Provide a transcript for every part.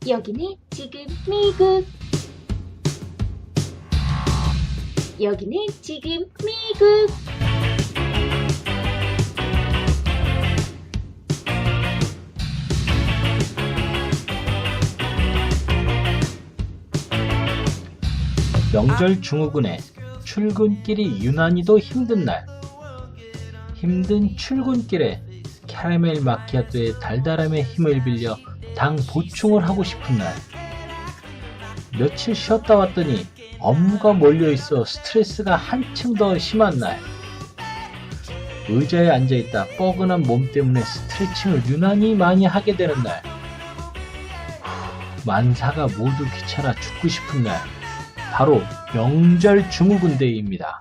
여기는 지금 미국. 여기는 지금 미국. 명절 증후군에 출근길이 유난히도 힘든 날. 힘든 출근길에 캐러멜 마키아토의 달달함의 힘을 빌려 당 보충을 하고 싶은 날. 며칠 쉬었다 왔더니 업무가 몰려있어 스트레스가 한층 더 심한 날. 의자에 앉아있다 뻐근한 몸 때문에 스트레칭을 유난히 많이 하게 되는 날. 만사가 모두 귀찮아 죽고 싶은 날. 바로 명절 증후군 데이입니다.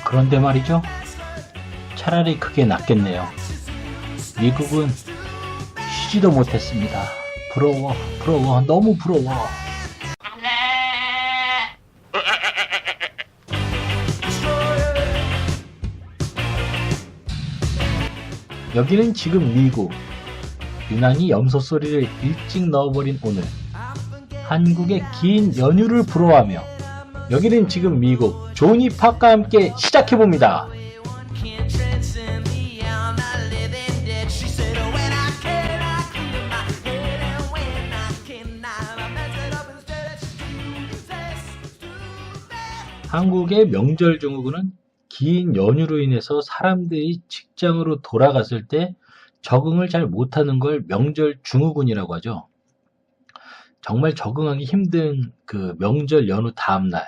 그런데 말이죠, 차라리 그게 낫겠네요. 미국은 쉬지도 못했습니다. 부러워, 너무 부러워. 여기는 지금 미국. 유난히 염소 소리를 일찍 넣어버린 오늘. 한국의 긴 연휴를 부러워하며 여기는 지금 미국. 조니 팝과 함께 시작해봅니다. 한국의 명절 증후군은 긴 연휴로 인해서 사람들이 직장으로 돌아갔을 때 적응을 잘 못하는 걸 명절 증후군이라고 하죠. 정말 적응하기 힘든 그 명절 연휴 다음날,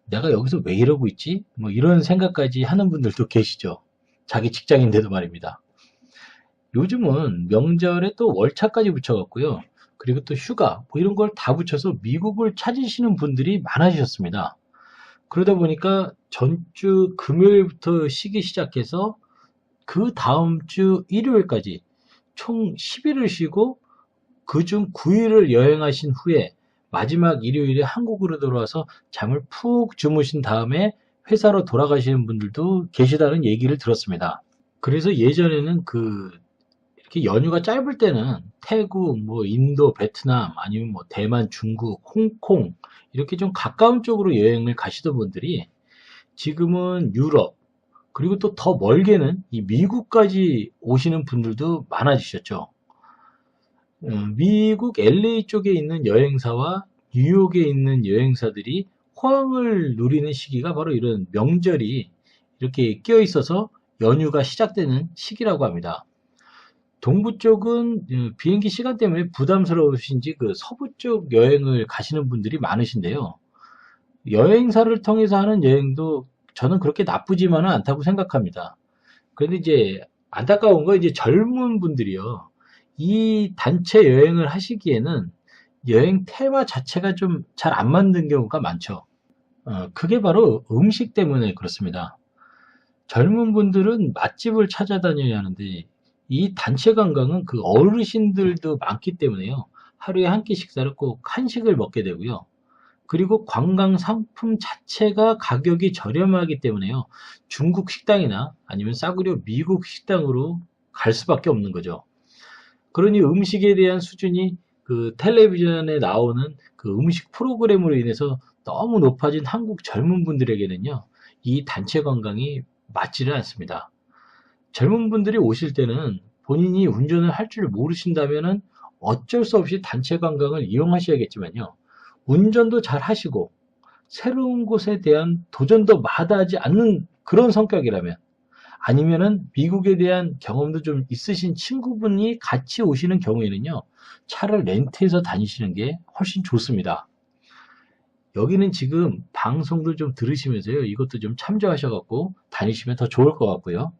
내가 여기서 왜 이러고 있지? 뭐 이런 생각까지 하는 분들도 계시죠. 자기 직장인데도 말입니다. 요즘은 명절에 또 월차까지 붙여갖고요. 그리고 또 휴가 뭐 이런 걸 다 붙여서 미국을 찾으시는 분들이 많아지셨습니다. 그러다 보니까 전주 금요일부터 쉬기 시작해서 그 다음 주 일요일까지 총 10일을 쉬고 그중 9일을 여행하신 후에 마지막 일요일에 한국으로 돌아와서 잠을 푹 주무신 다음에 회사로 돌아가시는 분들도 계시다는 얘기를 들었습니다. 그래서 예전에는 이렇게 연휴가 짧을 때는 태국, 뭐 인도, 베트남, 아니면 뭐 대만, 중국, 홍콩 이렇게 좀 가까운 쪽으로 여행을 가시던 분들이 지금은 유럽, 그리고 또 더 멀게는 이 미국까지 오시는 분들도 많아지셨죠. 미국 LA 쪽에 있는 여행사와 뉴욕에 있는 여행사들이 호황을 누리는 시기가 바로 이런 명절이 이렇게 끼어 있어서 연휴가 시작되는 시기라고 합니다. 동부 쪽은 비행기 시간 때문에 부담스러우신지 그 서부 쪽 여행을 가시는 분들이 많으신데요. 여행사를 통해서 하는 여행도 저는 그렇게 나쁘지만은 않다고 생각합니다. 그런데 이제 안타까운 건 이제 젊은 분들이요. 이 단체 여행을 하시기에는 여행 테마 자체가 좀 잘 안 맞는 경우가 많죠. 그게 바로 음식 때문에 그렇습니다. 젊은 분들은 맛집을 찾아다녀야 하는데 이 단체 관광은 그 어르신들도 많기 때문에요. 하루에 한 끼 식사를 꼭 한식을 먹게 되고요. 그리고 관광 상품 자체가 가격이 저렴하기 때문에요. 중국 식당이나 아니면 싸구려 미국 식당으로 갈 수밖에 없는 거죠. 그러니 음식에 대한 수준이 그 텔레비전에 나오는 그 음식 프로그램으로 인해서 너무 높아진 한국 젊은 분들에게는요, 이 단체 관광이 맞지를 않습니다. 젊은 분들이 오실 때는 본인이 운전을 할 줄 모르신다면은 어쩔 수 없이 단체 관광을 이용하셔야겠지만요. 운전도 잘 하시고 새로운 곳에 대한 도전도 마다하지 않는 그런 성격이라면, 아니면은 미국에 대한 경험도 좀 있으신 친구분이 같이 오시는 경우에는요, 차를 렌트해서 다니시는 게 훨씬 좋습니다. 여기는 지금 방송도 좀 들으시면서요, 이것도 좀 참조하셔갖고 다니시면 더 좋을 것 같고요.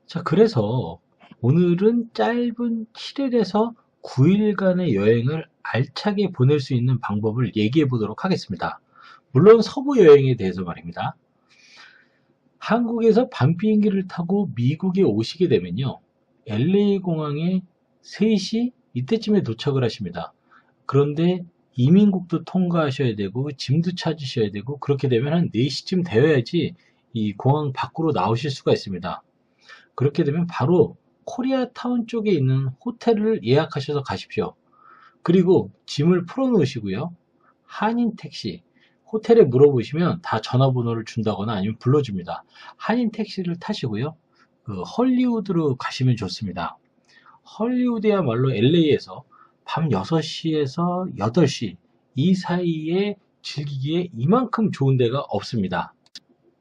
자, 그래서 오늘은 짧은 7일에서 9일간의 여행을 알차게 보낼 수 있는 방법을 얘기해 보도록 하겠습니다. 물론 서부 여행에 대해서 말입니다. 한국에서 밤 비행기를 타고 미국에 오시게 되면요, LA 공항에 3시 이때쯤에 도착을 하십니다. 그런데 이민국도 통과하셔야 되고 짐도 찾으셔야 되고, 그렇게 되면 한 4시쯤 되어야지 이 공항 밖으로 나오실 수가 있습니다. 그렇게 되면 바로 코리아타운 쪽에 있는 호텔을 예약하셔서 가십시오. 그리고 짐을 풀어놓으시고요. 한인 택시, 호텔에 물어보시면 다 전화번호를 준다거나 아니면 불러줍니다. 한인 택시를 타시고요. 그 헐리우드로 가시면 좋습니다. 헐리우드야말로 LA에서 밤 6시에서 8시 이 사이에 즐기기에 이만큼 좋은 데가 없습니다.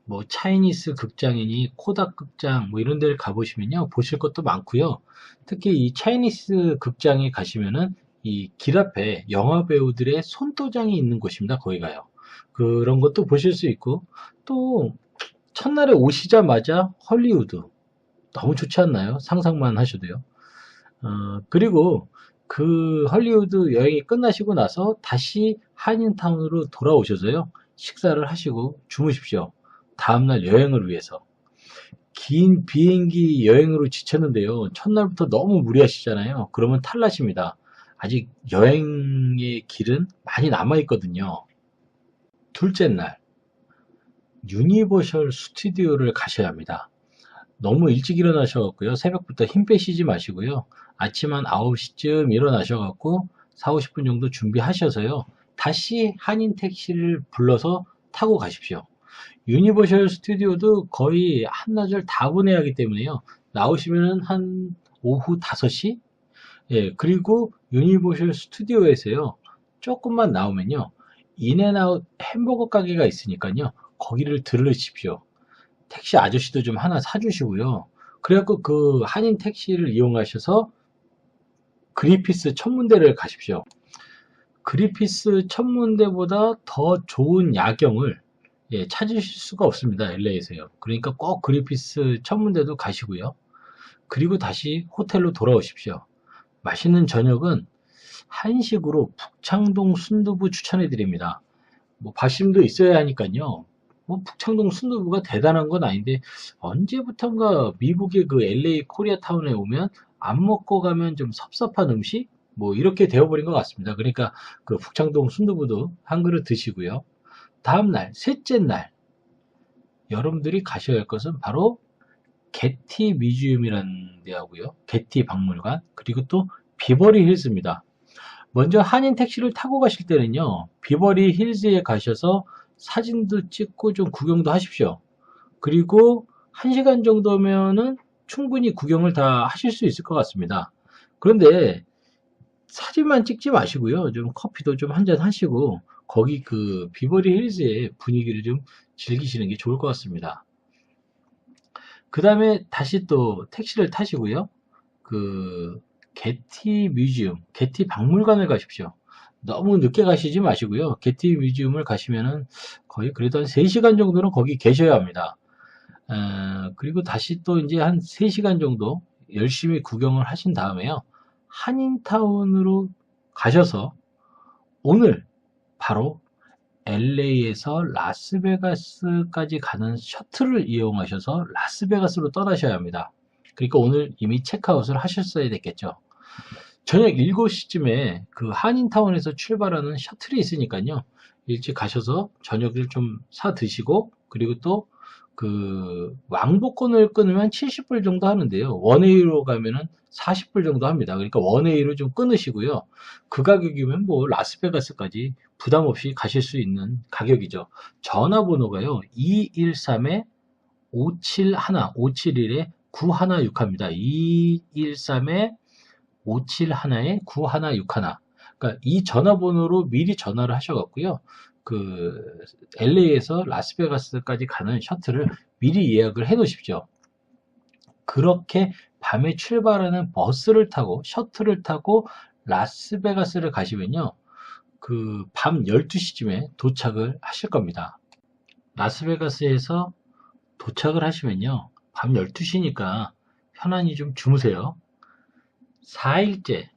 뭐 차이니스 극장이니 코닥 극장 뭐 이런 데를 가보시면요 보실 것도 많고요. 특히 이 차이니스 극장에 가시면은 이 길 앞에 영화 배우들의 손도장이 있는 곳입니다. 거기 가요. 그런 것도 보실 수 있고, 또 첫날에 오시자마자 헐리우드 너무 좋지 않나요? 상상만 하셔도요. 그리고 그 헐리우드 여행이 끝나시고 나서 다시 한인타운으로 돌아오셔서요 식사를 하시고 주무십시오. 다음날 여행을 위해서. 긴 비행기 여행으로 지쳤는데요. 첫날부터 너무 무리하시잖아요. 그러면 탈락입니다. 아직 여행의 길은 많이 남아있거든요. 둘째 날, 유니버셜 스튜디오를 가셔야 합니다. 너무 일찍 일어나셔갖고요. 새벽부터 힘 빼시지 마시고요. 아침 한 9시쯤 일어나셔갖고 4, 50분 정도 준비하셔서요. 다시 한인 택시를 불러서 타고 가십시오. 유니버셜 스튜디오도 거의 한나절 다 보내야 하기 때문에요. 나오시면 한 오후 5시? 예, 그리고 유니버셜 스튜디오에서요. 조금만 나오면요. 인앤아웃 햄버거 가게가 있으니까요. 거기를 들르십시오. 택시 아저씨도 좀 하나 사주시고요. 그래갖고 그 한인 택시를 이용하셔서 그리피스 천문대를 가십시오. 그리피스 천문대보다 더 좋은 야경을 찾으실 수가 없습니다. LA에서요. 그러니까 꼭 그리피스 천문대도 가시고요. 그리고 다시 호텔로 돌아오십시오. 맛있는 저녁은 한식으로 북창동 순두부 추천해 드립니다. 뭐 밥심도 있어야 하니까요. 뭐 북창동 순두부가 대단한 건 아닌데 언제부턴가 미국의 그 LA 코리아타운에 오면 안 먹고 가면 좀 섭섭한 음식? 뭐 이렇게 되어버린 것 같습니다. 그러니까 그 북창동 순두부도 한 그릇 드시고요. 다음날, 셋째 날, 여러분들이 가셔야 할 것은 바로 게티 뮤지엄이라는 데하고요. 게티 박물관, 그리고 또 비버리 힐스입니다. 먼저 한인 택시를 타고 가실 때는요, 비버리 힐즈에 가셔서 사진도 찍고 좀 구경도 하십시오. 그리고 1시간 정도면은 충분히 구경을 다 하실 수 있을 것 같습니다. 그런데 사진만 찍지 마시고요. 좀 커피도 좀 한잔 하시고 거기 그 비버리 힐즈의 분위기를 좀 즐기시는 게 좋을 것 같습니다. 그 다음에 다시 또 택시를 타시고요. 그 게티 뮤지엄, 게티 박물관을 가십시오. 너무 늦게 가시지 마시고요. 게티 뮤지엄을 가시면은 거의 그래도 한 3시간 정도는 거기 계셔야 합니다. 그리고 다시 또 이제 한 3시간 정도 열심히 구경을 하신 다음에요. 한인타운으로 가셔서 오늘 바로 LA에서 라스베가스까지 가는 셔틀을 이용하셔서 라스베가스로 떠나셔야 합니다. 그러니까 오늘 이미 체크아웃을 하셨어야 됐겠죠. 저녁 7시쯤에 그 한인타운에서 출발하는 셔틀이 있으니까요. 일찍 가셔서 저녁을 좀 사 드시고, 그리고 또 그 왕복권을 끊으면 70불 정도 하는데요. 원웨이로 가면은 40불 정도 합니다. 그러니까 원웨이로 좀 끊으시고요. 그 가격이면 뭐 라스베가스까지 부담 없이 가실 수 있는 가격이죠. 전화번호가요. 213-571, 571에 916입니다. 213-571-9161. 그러니까 이 전화번호로 미리 전화를 하셔갖고요. 그 LA에서 라스베가스까지 가는 셔틀을 미리 예약을 해 놓으십시오. 그렇게 밤에 출발하는 버스를 타고 셔틀을 타고 라스베가스를 가시면요. 그 밤 12시쯤에 도착을 하실 겁니다. 라스베가스에서 도착을 하시면요. 밤 12시니까 편안히 좀 주무세요. 4일째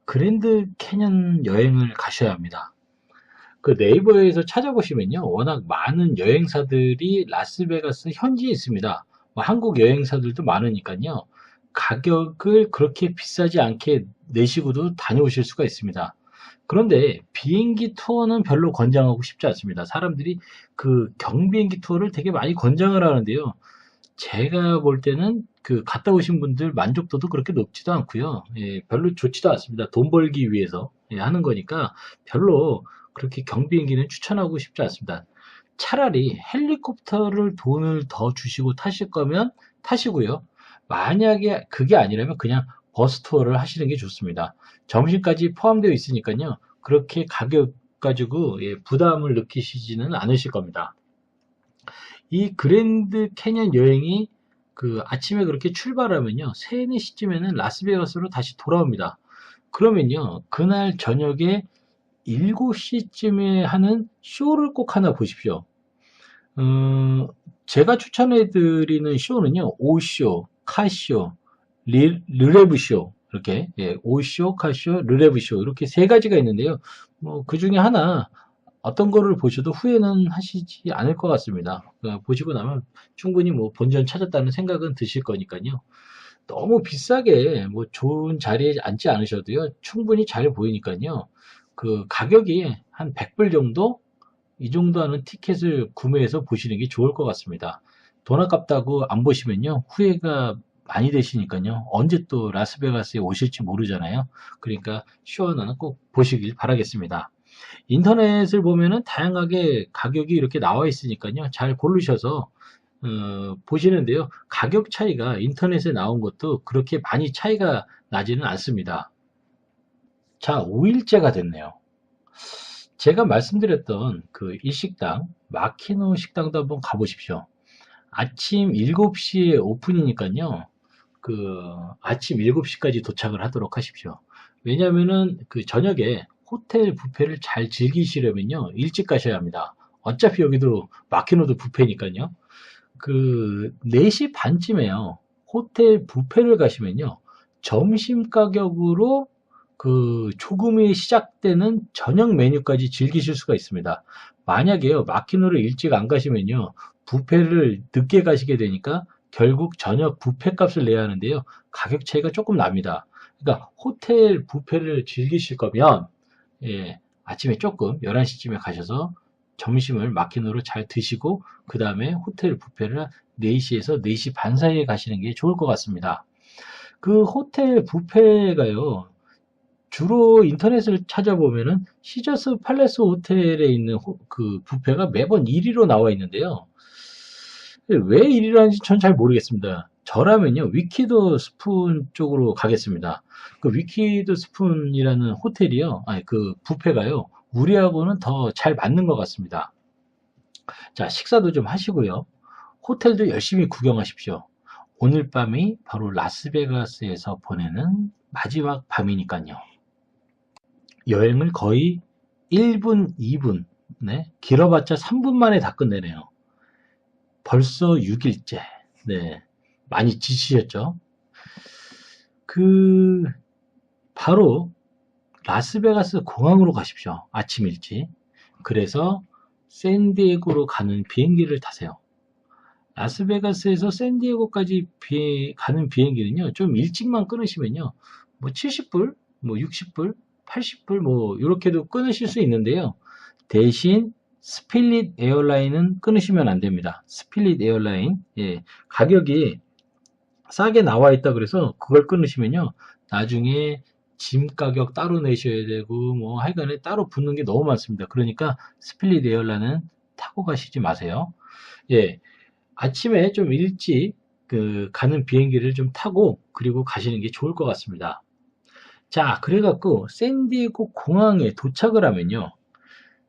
그랜드 캐년 여행을 가셔야 합니다. 그 네이버에서 찾아보시면요. 워낙 많은 여행사들이 라스베가스 현지에 있습니다. 뭐 한국 여행사들도 많으니까요. 가격을 그렇게 비싸지 않게 내시고도 다녀오실 수가 있습니다. 그런데 비행기 투어는 별로 권장하고 싶지 않습니다. 사람들이 그 경비행기 투어를 되게 많이 권장을 하는데요. 제가 볼 때는 그 갔다 오신 분들 만족도도 그렇게 높지도 않고요. 예, 별로 좋지도 않습니다. 돈 벌기 위해서 하는 거니까 별로 그렇게 경비행기는 추천하고 싶지 않습니다. 차라리 헬리콥터를 돈을 더 주시고 타실 거면 타시고요. 만약에 그게 아니라면 그냥 버스 투어를 하시는 게 좋습니다. 점심까지 포함되어 있으니까요. 그렇게 가격 가지고 부담을 느끼시지는 않으실 겁니다. 이 그랜드 캐년 여행이 그 아침에 그렇게 출발하면요. 3, 4시쯤에는 라스베가스로 다시 돌아옵니다. 그러면요. 그날 저녁에 7시쯤에 하는 쇼를 꼭 하나 보십시오. 제가 추천해 드리는 쇼는요. 오쇼, 카쇼, 르레브쇼 이렇게 오쇼, 카쇼, 르레브쇼 이렇게 세 가지가 있는데요. 뭐 그 중에 하나 어떤 거를 보셔도 후회는 하시지 않을 것 같습니다. 보시고 나면 충분히 뭐 본전 찾았다는 생각은 드실 거니까요. 너무 비싸게 뭐 좋은 자리에 앉지 않으셔도요. 충분히 잘 보이니까요. 그 가격이 한 100불 정도? 이 정도 하는 티켓을 구매해서 보시는 게 좋을 것 같습니다. 돈 아깝다고 안 보시면요. 후회가 많이 되시니까요. 언제 또 라스베가스에 오실지 모르잖아요. 그러니까 쇼 하나는 꼭 보시길 바라겠습니다. 인터넷을 보면은 다양하게 가격이 이렇게 나와 있으니까요. 잘 고르셔서 보시는데요. 가격 차이가 인터넷에 나온 것도 그렇게 많이 차이가 나지는 않습니다. 자, 5일째가 됐네요. 제가 말씀드렸던 그 일식당, 마키노 식당도 한번 가보십시오. 아침 7시에 오픈이니까요. 그 아침 7시까지 도착을 하도록 하십시오. 왜냐면은 그 저녁에 호텔 뷔페를 잘 즐기시려면요. 일찍 가셔야 합니다. 어차피 여기도 마키노도 뷔페니까요. 그 4시 반쯤에요. 호텔 뷔페를 가시면요. 점심 가격으로 그 조금이 시작되는 저녁 메뉴까지 즐기실 수가 있습니다. 만약에요. 마키노를 일찍 안 가시면요. 뷔페를 늦게 가시게 되니까 결국 저녁 뷔페 값을 내야 하는데요. 가격 차이가 조금 납니다. 그러니까 호텔 뷔페를 즐기실 거면 아침에 조금 11시쯤에 가셔서 점심을 마키노로 잘 드시고 그 다음에 호텔 뷔페를 4시에서 4시 반 사이에 가시는 게 좋을 것 같습니다. 그 호텔 뷔페가요. 주로 인터넷을 찾아보면은 시저스 팔레스 호텔에 있는 그 뷔페가 매번 1위로 나와 있는데요. 왜 1위로 하는지 전 잘 모르겠습니다. 저라면요, 위키드 스푼 쪽으로 가겠습니다. 그 위키드 스푼이라는 호텔이요, 아니, 그 뷔페가요, 우리하고는 더 잘 맞는 것 같습니다. 자, 식사도 좀 하시고요. 호텔도 열심히 구경하십시오. 오늘 밤이 바로 라스베가스에서 보내는 마지막 밤이니까요. 여행을 거의 1분, 2분, 네, 길어봤자 3분 만에 다 끝내네요. 벌써 6일째. 네, 많이 지치셨죠? 그, 바로 라스베가스 공항으로 가십시오. 아침 일찍. 그래서 샌디에고로 가는 비행기를 타세요. 라스베가스에서 샌디에고까지 가는 비행기는요, 좀 일찍만 끊으시면요, 뭐 70불, 뭐 60불, 80불, 뭐, 이렇게도 끊으실 수 있는데요. 대신 스필릿 에어라인은 끊으시면 안 됩니다. 스필릿 에어라인, 가격이 싸게 나와 있다 그래서 그걸 끊으시면요, 나중에 짐 가격 따로 내셔야 되고, 뭐, 하여간에 따로 붙는 게 너무 많습니다. 그러니까 스필릿 에어라인은 타고 가시지 마세요. 예, 아침에 좀 일찍 그 가는 비행기를 좀 타고 그리고 가시는 게 좋을 것 같습니다. 자, 그래갖고 샌디에고 공항에 도착을 하면요.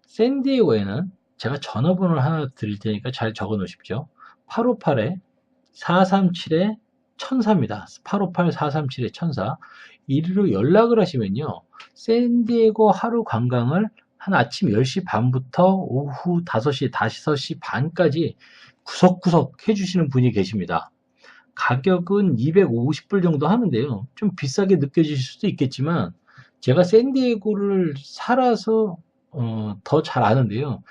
샌디에고에는 제가 전화번호를 하나 드릴 테니까 잘 적어 놓으십시오. 858-437-1004입니다. 858-437-1004. 이리로 연락을 하시면요. 샌디에고 하루 관광을 한 아침 10시 반부터 오후 5시, 5시 반까지 구석구석 해주시는 분이 계십니다. 가격은 250불 정도 하는데요. 좀 비싸게 느껴지실 수도 있겠지만 제가 샌디에고를 살아서 더 잘 아는데요.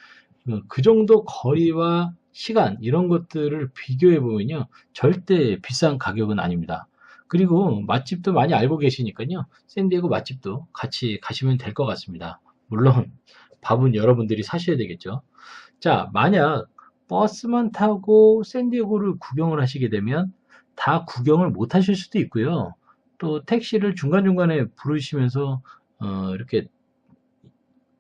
그 정도 거리와 시간 이런 것들을 비교해 보면요. 절대 비싼 가격은 아닙니다. 그리고 맛집도 많이 알고 계시니까요. 샌디에고 맛집도 같이 가시면 될 것 같습니다. 물론 밥은 여러분들이 사셔야 되겠죠. 자, 만약 버스만 타고 샌디에고를 구경을 하시게 되면 다 구경을 못 하실 수도 있고요. 또 택시를 중간중간에 부르시면서 이렇게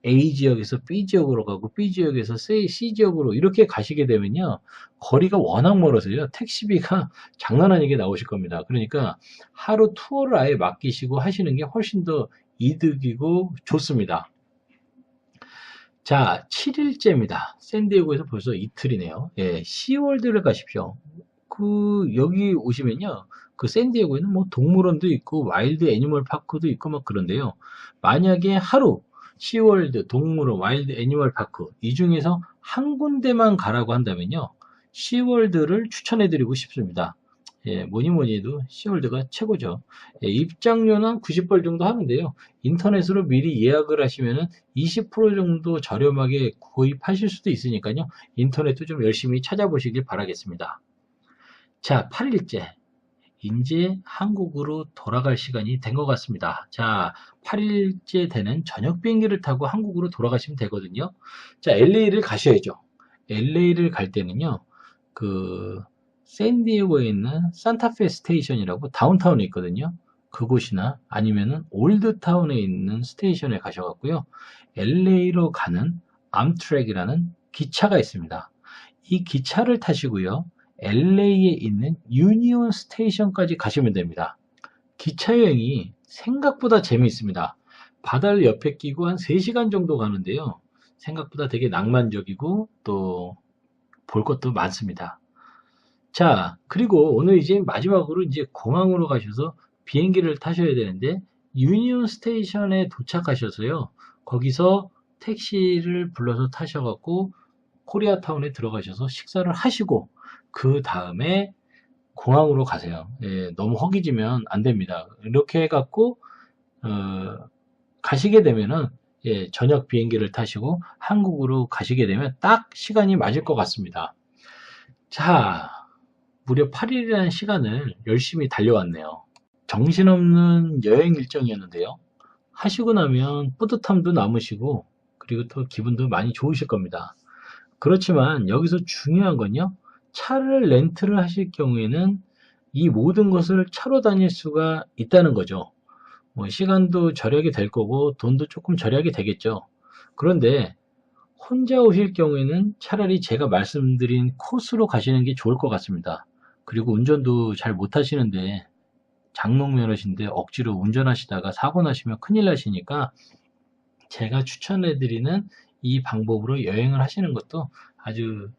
A 지역에서 B 지역으로 가고 B 지역에서 C 지역으로 이렇게 가시게 되면요. 거리가 워낙 멀어서요. 택시비가 장난 아니게 나오실 겁니다. 그러니까 하루 투어를 아예 맡기시고 하시는 게 훨씬 더 이득이고 좋습니다. 자, 7일째입니다. 샌디에고에서 벌써 이틀이네요. 예, 시월드를 가십시오. 여기 오시면요. 그 샌디에고에는 뭐 동물원도 있고 와일드 애니멀 파크도 있고 막 그런데요. 만약에 하루 시월드, 동물원, 와일드 애니멀 파크 이 중에서 한 군데만 가라고 한다면요. 시월드를 추천해드리고 싶습니다. 예, 뭐니 해도 시월드가 최고죠. 예, 입장료는 90불 정도 하는데요. 인터넷으로 미리 예약을 하시면은 20% 정도 저렴하게 구입하실 수도 있으니까요. 인터넷도 좀 열심히 찾아보시길 바라겠습니다. 자, 8일째. 이제 한국으로 돌아갈 시간이 된 것 같습니다. 자, 8일째 되는 저녁 비행기를 타고 한국으로 돌아가시면 되거든요. 자, LA를 가셔야죠. LA를 갈 때는요, 샌디에고에 있는 산타페 스테이션이라고 다운타운에 있거든요. 그곳이나 아니면은 올드타운에 있는 스테이션에 가셔갖고요. LA로 가는 암트랙이라는 기차가 있습니다. 이 기차를 타시고요. LA에 있는 유니온 스테이션까지 가시면 됩니다. 기차 여행이 생각보다 재미있습니다. 바다를 옆에 끼고 한 3시간 정도 가는데요. 생각보다 되게 낭만적이고 또 볼 것도 많습니다. 자, 그리고 오늘 이제 마지막으로 이제 공항으로 가셔서 비행기를 타셔야 되는데 유니온 스테이션에 도착하셔서요. 거기서 택시를 불러서 타셔갖고 코리아타운에 들어가셔서 식사를 하시고 그 다음에 공항으로 가세요. 예, 너무 허기지면 안 됩니다. 이렇게 해갖고 가시게 되면은 예, 저녁 비행기를 타시고 한국으로 가시게 되면 딱 시간이 맞을 것 같습니다. 자, 무려 8일이라는 시간을 열심히 달려왔네요. 정신없는 여행 일정이었는데요. 하시고 나면 뿌듯함도 남으시고 그리고 또 기분도 많이 좋으실 겁니다. 그렇지만 여기서 중요한 건요. 차를 렌트를 하실 경우에는 이 모든 것을 차로 다닐 수가 있다는 거죠. 뭐 시간도 절약이 될 거고 돈도 조금 절약이 되겠죠. 그런데 혼자 오실 경우에는 차라리 제가 말씀드린 코스로 가시는 게 좋을 것 같습니다. 그리고 운전도 잘 못하시는데 장롱면허신데 억지로 운전하시다가 사고 나시면 큰일 나시니까 제가 추천해드리는 이 방법으로 여행을 하시는 것도 아주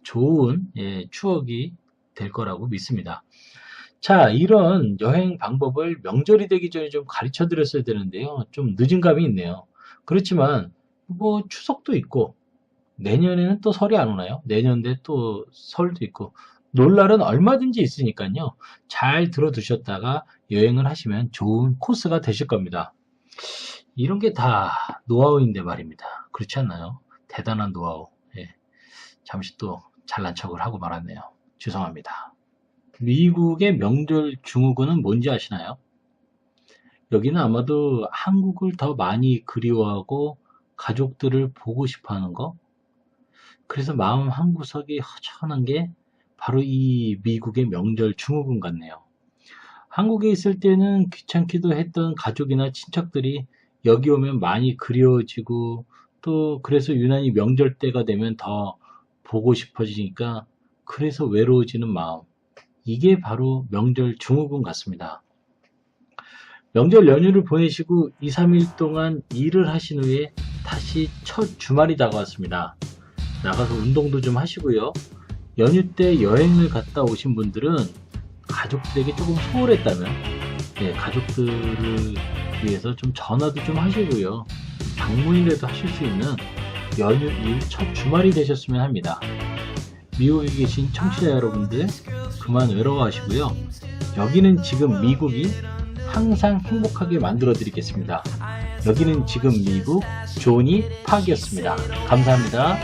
좋은 추억이 될 거라고 믿습니다. 자, 이런 여행 방법을 명절이 되기 전에 좀 가르쳐 드렸어야 되는데요. 좀 늦은 감이 있네요. 그렇지만 뭐 추석도 있고 내년에는 또 설이 안 오나요? 내년에 또 설도 있고 놀날은 얼마든지 있으니까요. 잘 들어두셨다가 여행을 하시면 좋은 코스가 되실 겁니다. 이런 게 다 노하우인데 말입니다. 그렇지 않나요? 대단한 노하우. 예. 잠시 또 잘난 척을 하고 말았네요. 죄송합니다. 미국의 명절 증후군은 뭔지 아시나요? 여기는 아마도 한국을 더 많이 그리워하고 가족들을 보고 싶어 하는 거. 그래서 마음 한구석이 허전한 게 바로 이 미국의 명절 증후군 같네요. 한국에 있을 때는 귀찮기도 했던 가족이나 친척들이 여기 오면 많이 그리워지고 또 그래서 유난히 명절 때가 되면 더 보고 싶어지니까 그래서 외로워지는 마음. 이게 바로 명절 증후군 같습니다. 명절 연휴를 보내시고 2, 3일 동안 일을 하신 후에 다시 첫 주말이 다가왔습니다. 나가서 운동도 좀 하시고요. 연휴 때 여행을 갔다 오신 분들은 가족들에게 조금 소홀했다면 가족들을 위해서 좀 전화도 좀 하시고요. 방문이라도 하실 수 있는 연휴 일 첫 주말이 되셨으면 합니다. 미국에 계신 청취자 여러분들 그만 외로워하시고요. 여기는 지금 미국이 항상 행복하게 만들어 드리겠습니다. 여기는 지금 미국 조니 팍이었습니다. 감사합니다.